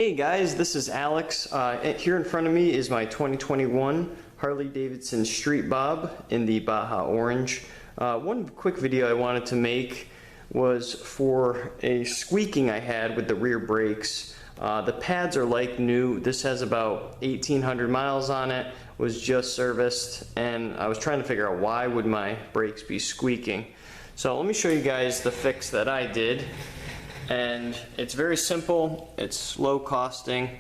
Hey guys, this is Alex. Here in front of me is my 2021 Harley Davidson Street Bob in the Baja Orange. One quick video I wanted to make was for a squeaking I had with the rear brakes. The pads are like new. This has about 1,800 miles on it, was just serviced, and I was trying to figure out why would my brakes be squeaking. So let me show you guys the fix that I did. And it's very simple, it's low costing,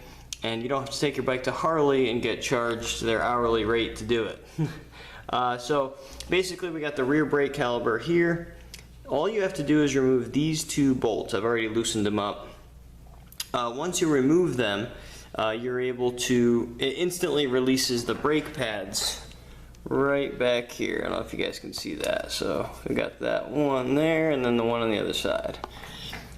and you don't have to take your bike to Harley and get charged their hourly rate to do it. So basically we got the rear brake caliper here. All you have to do is remove these two bolts. I've already loosened them up. Once you remove them, you're able to, it instantly releases the brake pads right back here. I don't know if you guys can see that. So we got that one there and then the one on the other side.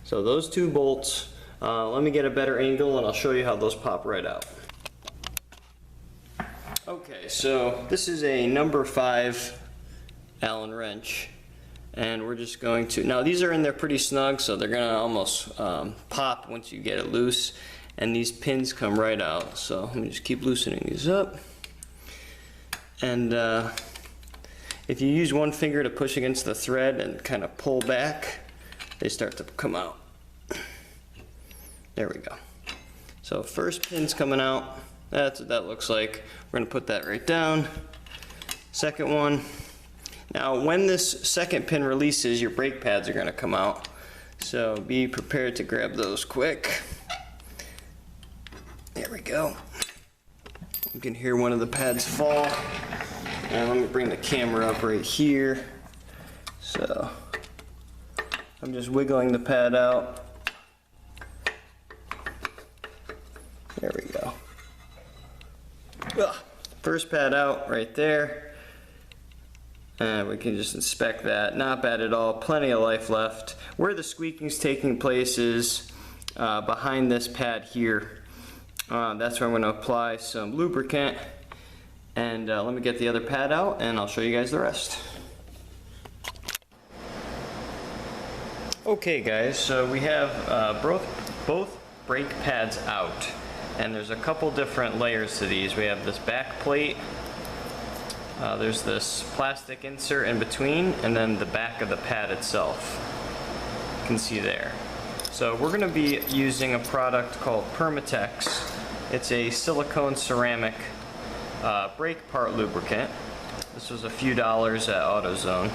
So those two bolts, let me get a better angle and I'll show you how those pop right out. Okay, so this is a number 5 Allen wrench, and we're just going to, now these are in there pretty snug, so they're gonna almost pop once you get it loose, and these pins come right out. So let me just keep loosening these up. And if you use one finger to push against the thread and kind of pull back, they start to come out. There we go. So first pin's coming out. That's what that looks like. We're gonna put that right down. Second one. Now when this second pin releases, your brake pads are gonna come out. So be prepared to grab those quick. There we go. You can hear one of the pads fall. And let me bring the camera up right here. So I'm just wiggling the pad out. There we go. Ugh. First pad out right there. And we can just inspect that. Not bad at all. Plenty of life left. Where the squeaking's taking place is behind this pad here. That's where I'm going to apply some lubricant. And let me get the other pad out and I'll show you guys the rest. Okay guys, so we have both brake pads out, and there's a couple different layers to these. We have this back plate, there's this plastic insert in between, and then the back of the pad itself. You can see there. So we're going to be using a product called Permatex. It's a silicone ceramic brake part lubricant. This was a few dollars at AutoZone.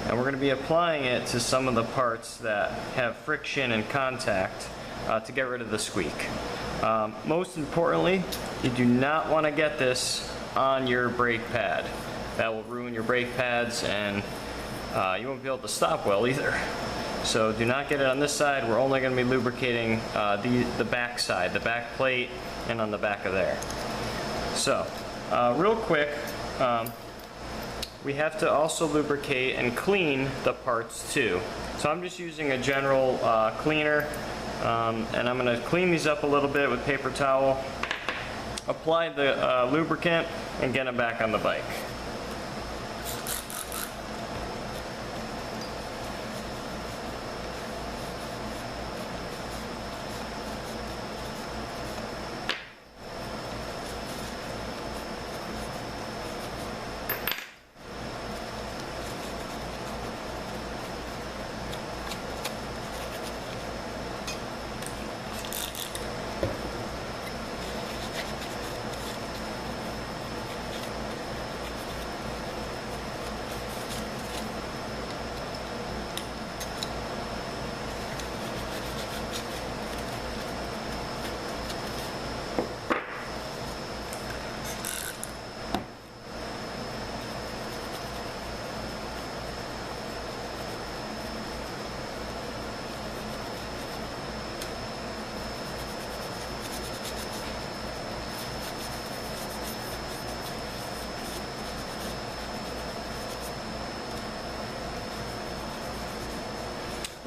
And we're going to be applying it to some of the parts that have friction and contact to get rid of the squeak. Most importantly, you do not want to get this on your brake pad. That will ruin your brake pads, and you won't be able to stop well either. So do not get it on this side. We're only going to be lubricating the back side, the back plate, and on the back of there. So real quick, we have to also lubricate and clean the parts too. So I'm just using a general cleaner, and I'm going to clean these up a little bit with paper towel, apply the lubricant, and get them back on the bike.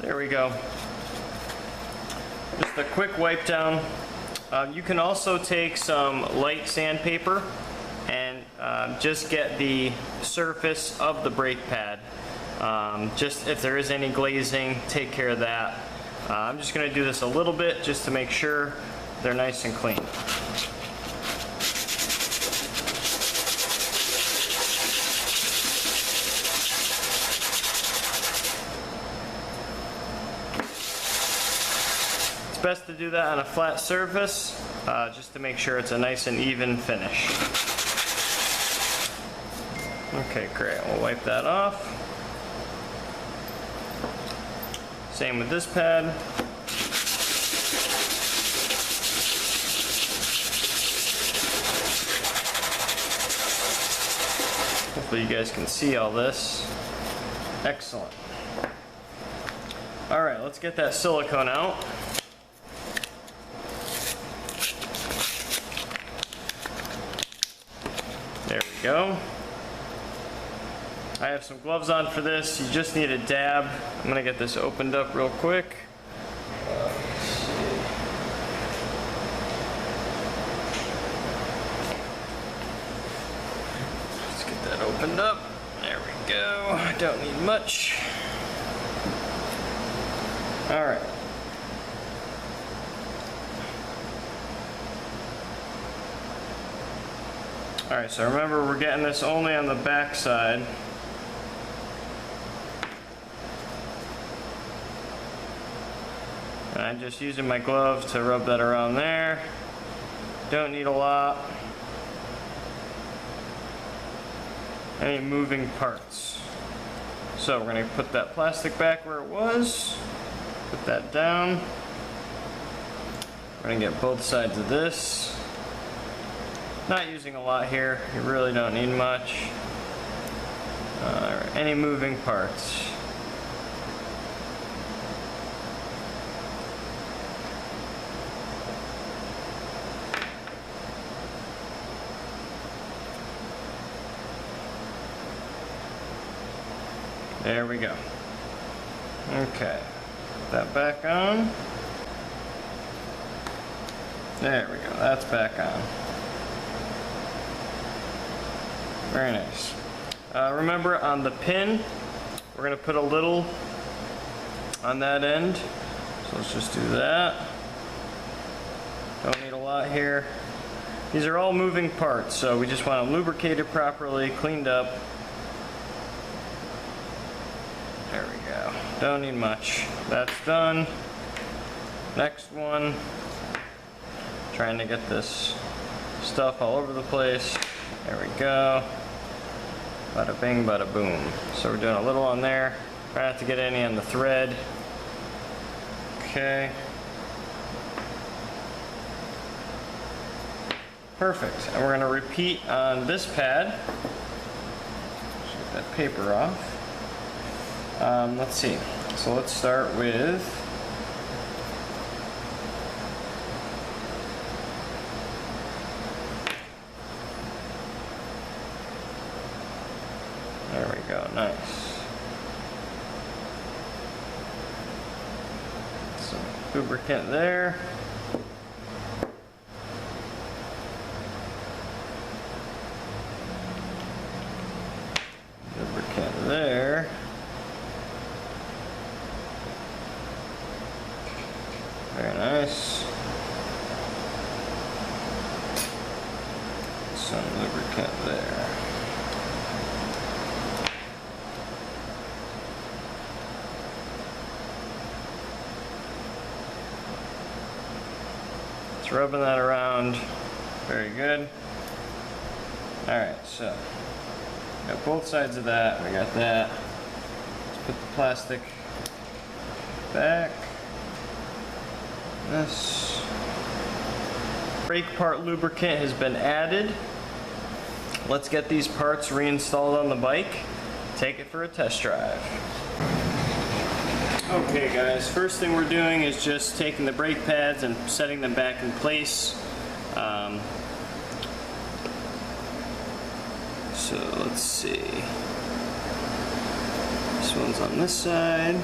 There we go. Just a quick wipe down. You can also take some light sandpaper and just get the surface of the brake pad. Just if there is any glazing, take care of that. I'm just going to do this a little bit just to make sure they're nice and clean. It's best to do that on a flat surface, just to make sure it's a nice and even finish. Okay, great. We'll wipe that off. Same with this pad. Hopefully you guys can see all this. Excellent. Alright, let's get that silicone out. There we go. I have some gloves on for this. You just need a dab. I'm gonna get this opened up real quick. Let's get that opened up. There we go. Don't need much. All right. All right, so remember we're getting this only on the back side. And I'm just using my glove to rub that around there. Don't need a lot. Any moving parts. So we're going to put that plastic back where it was. Put that down. We're going to get both sides of this. Not using a lot here. You really don't need much. Alright, any moving parts. There we go. Okay, put that back on. There we go, that's back on. Very nice. Remember on the pin, we're going to put a little on that end. So let's just do that. Don't need a lot here. These are all moving parts, so we just want to lubricate it properly, cleaned up. There we go. Don't need much. That's done. Next one. Trying to get this stuff all over the place. There we go. Bada bing, bada boom. So we're doing a little on there. Try not to get any on the thread. Okay. Perfect. And we're going to repeat on this pad. Just get that paper off. Let's see. So let's start with there we go. Nice. Some lubricant there. Lubricant there. Very nice. Some lubricant there. Just rubbing that around. Very good. Alright, so got both sides of that. We got that. Let's put the plastic back. This brake part lubricant has been added. Let's get these parts reinstalled on the bike. Take it for a test drive. Okay guys, first thing we're doing is just taking the brake pads and setting them back in place. So let's see. This one's on this side.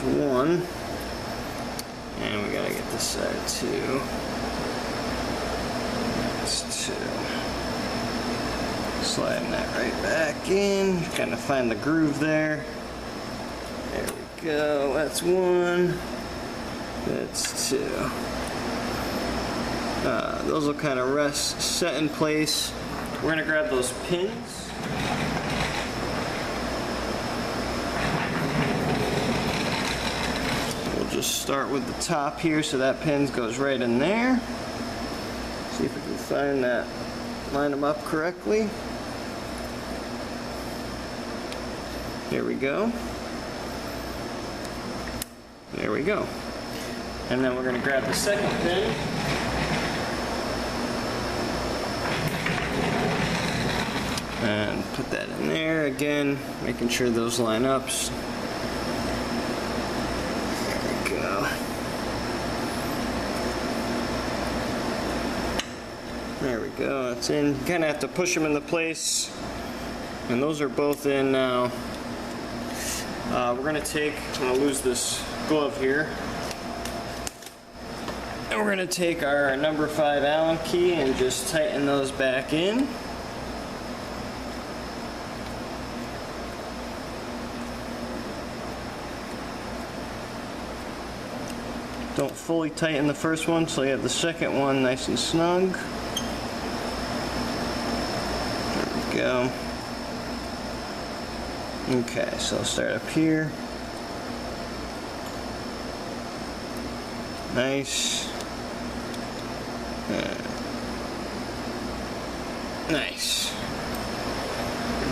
One, and we gotta get this side too. Sliding that right back in, kind of find the groove there. There we go, that's one, that's two. Those will kind of rest, set in place. We're gonna grab those pins. We'll just start with the top here so that pin goes right in there. See if we can find that, line them up correctly. There we go. There we go. And then we're going to grab the second pin. And put that in there again, making sure those line up. There we go. There we go, that's in. You kind of have to push them into place. And those are both in now. We're going to take, I'm going to lose this glove here. And we're going to take our number 5 Allen key and just tighten those back in. Don't fully tighten the first one, so you have the second one nice and snug. There we go. Okay, so I'll start up here. Nice. Nice.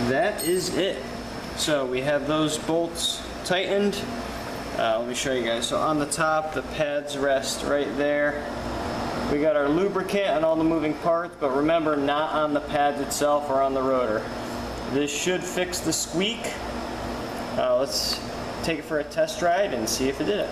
That is it. So we have those bolts tightened. Let me show you guys. So on the top, the pads rest right there. We got our lubricant on all the moving parts, but remember, not on the pads itself or on the rotor. This should fix the squeak. Let's take it for a test ride and see if it did it.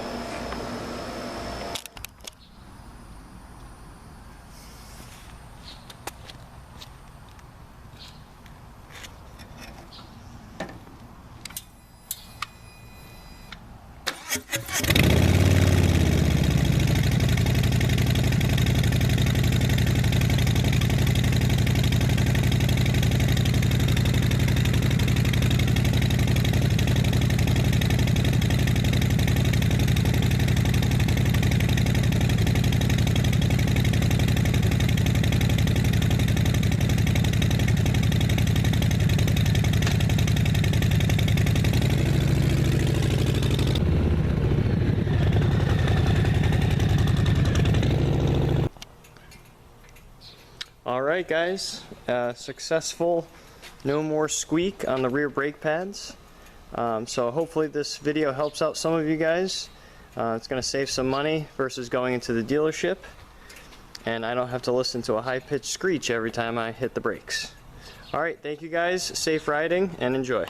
Alright guys, successful, no more squeak on the rear brake pads. So hopefully this video helps out some of you guys. It's going to save some money versus going into the dealership, and I don't have to listen to a high-pitched screech every time I hit the brakes. Alright, thank you guys, safe riding, and enjoy.